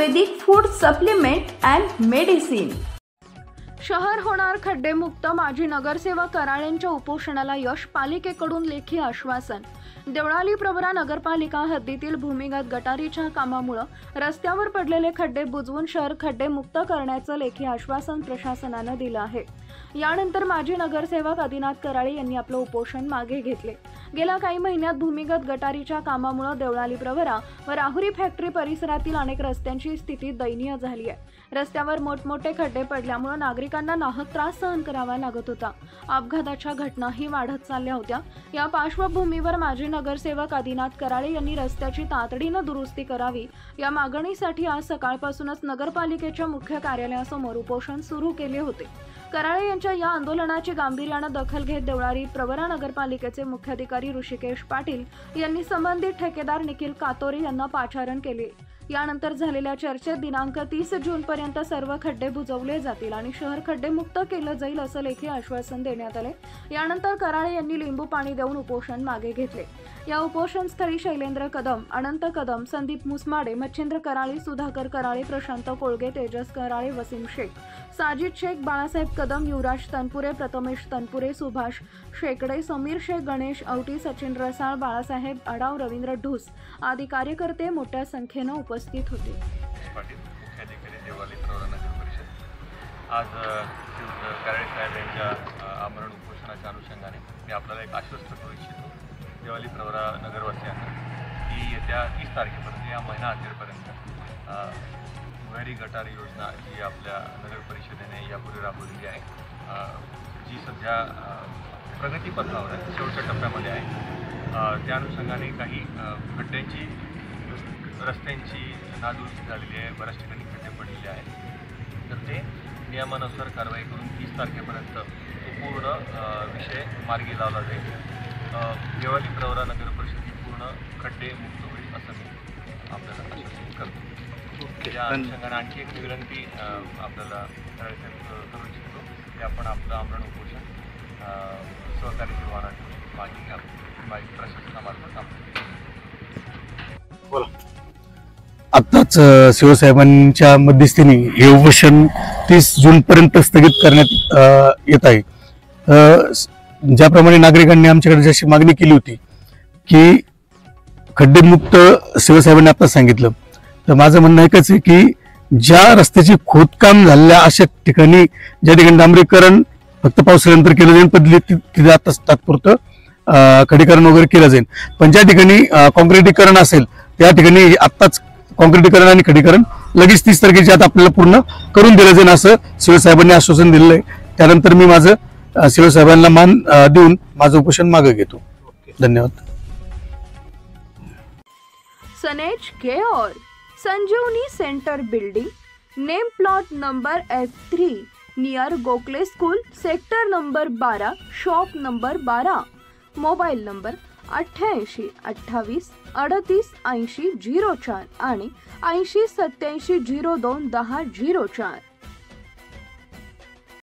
Ayurvedic food supplement and medicine. शहर होणार खड्डेमुक्त, माजी नगरसेवक कराळेंच्या उपोषणाला यश, पालिकेकडून लेखी आश्वासन। देवळाली प्रवरा नगरपालिका हद्दीतील भूमिगत गटारीच्या कामामुळे रस्त्यावर पडलेले खड्डे बुजवून शहर खड्डेमुक्त करण्याचं लेखी आश्वासन प्रशासनानं दिलं आहे। यानंतर माजी नगरसेवक आदिनाथ कराळे यांनी आपलं उपोषण मागे घेतले। गेल्या काही महिन्यात भूमिगत गटारीच्या कामामुळे देवळाली प्रवरा व राहुरी फॅक्टरी परिसरातील अनेक रस्त्यांची स्थिती दयनीय झाली आहे। रस्त्यावर मोठमोठे खड्डे पडल्यामुळे नागरिकांना नाहक त्रास सहन करावा लागत होता। अपघाताच्या घटनाही वाढत चालल्या होत्या। या पार्श्वभूमीवर माजी नगरसेवक आदिनाथ कराळे यांनी रस्त्याची तातडीनं दुरुस्ती करावी या मागणीसाठी आज सकाळपासूनच नगरपालिकेच्या मुख्य कार्यालयासमोर उपोषण सुरू केले होते। कराळे यांच्या या आंदोलनाची गांभीर्याने दखल घेत देवळाली प्रवरा नगरपालिकेचे मुख्याधिकारी ऋषिकेश पाटील यांनी संबंधित ठेकेदार निखिल कातोरे यांना पाचारण केले। यानंतर झालेल्या चर्चेत दिनांक 30 जून पर्यंत सर्व खड्डे बुजवले जातील आणि शहर खड्डेमुक्त केलं जाईल असं लेखी आश्वासन देण्यात आले। यानंतर कराळे यांनी लिंबू पाणी देऊन उपोषण मागे घेतले। या उपोषणस्थळी शैलेंद्र कदम, अनंत कदम, संदीप मुसमाडे, मच्छिंद्र कराळे, सुधाकर कराळे, प्रशांत कोळगे, तेजस कराळे, वसीम शेख, साजिद शेख, बाळासाहेब कदम, युवराज तनपुरे, प्रथमेश तनपुरे, सुभाष शेकडे, समीर शेख, गणेश औटी, सचिन रसाळ, बाळासाहेब अडाव, रवींद्र ढूस आदी कार्यकर्ते मोठ्या संख्येने उपस्थित होते। मुख्याधिकारी देवळाली प्रवरा नगर परिषद आज कराळे साहेब यांच्या आमरण उपोषणाच्या अनुषंगाने मी आपल्याला एक आश्वस्त करू इच्छितो देवळाली प्रवरा नगरवासियांना की येत्या 30 तारखेपर्यंत या महिना अखेरपर्यंत भुयारी गटार योजना जी आपल्या नगर परिषदेने यापूर्वी राबवलेली आहे, जी सध्या प्रगतीपथावर आहे, शेवटच्या टप्प्यामध्ये आहे, त्या अनुषंगाने काही खड्ड्यांची रस्त्यांची नादुरुस्ती झालेली आहे, बऱ्याच ठिकाणी खड्डे पडलेले आहेत। तर ते नियमानुसार कारवाई करून 30 तारखेपर्यंत तो पूर्ण विषय मार्गी लावला जाईल। देवळाली प्रवरा नगर परिषद ही पूर्ण खड्डे मुक्त होईल असं मी आपल्याला आश्वासित करतो। या अनुषंगाने आणखी एक विनंती आपल्याला करू इच्छितो की आपण आपलं आमरण उपोषण सहकारी विभागात मागे घ्यावं, प्रशासनामार्फत आपण बोला। आत्ताच शिवसाहेबांच्या मध्यस्थीने हे उपोषण 30 जून पर्यंत स्थगित करण्यात येत आहे। ज्याप्रमाणे नागरिकांनी आमच्याकडे जशी मागणी केली होती की खड्डेमुक्त शिवसाहेबांनी आता सांगितलं, तर माझं म्हणणं एकच आहे की ज्या रस्त्याची खोदकाम झालेल्या अशा ठिकाणी, ज्या ठिकाणी डांबरीकरण फक्त पावसाळ्यानंतर केलं जाईल, पण तिथे आता तात्पुरतं खडीकरण वगैरे केलं जाईल, पण ज्या ठिकाणी कॉन्क्रिटीकरण असेल त्या ठिकाणी आत्ताच कॉन्क्रिटीकरण आणि खडीकरण लगेच 30 तारखेच्या आत आपल्याला पूर्ण करून दिलं जाईल असं शिवसाहेबांनी आश्वासन दिलेलं आहे। त्यानंतर मी माझं शिवसाहेबांना मान देऊन माझं उपोषण मागे घेतो। धन्यवाद। सनेज care, Sanjeevani centre building, name plot number F3 near Gokhale school, sector number 12, shop number 12, mobile number 88 28 38 80 04 आणि 80 87 02 10 04।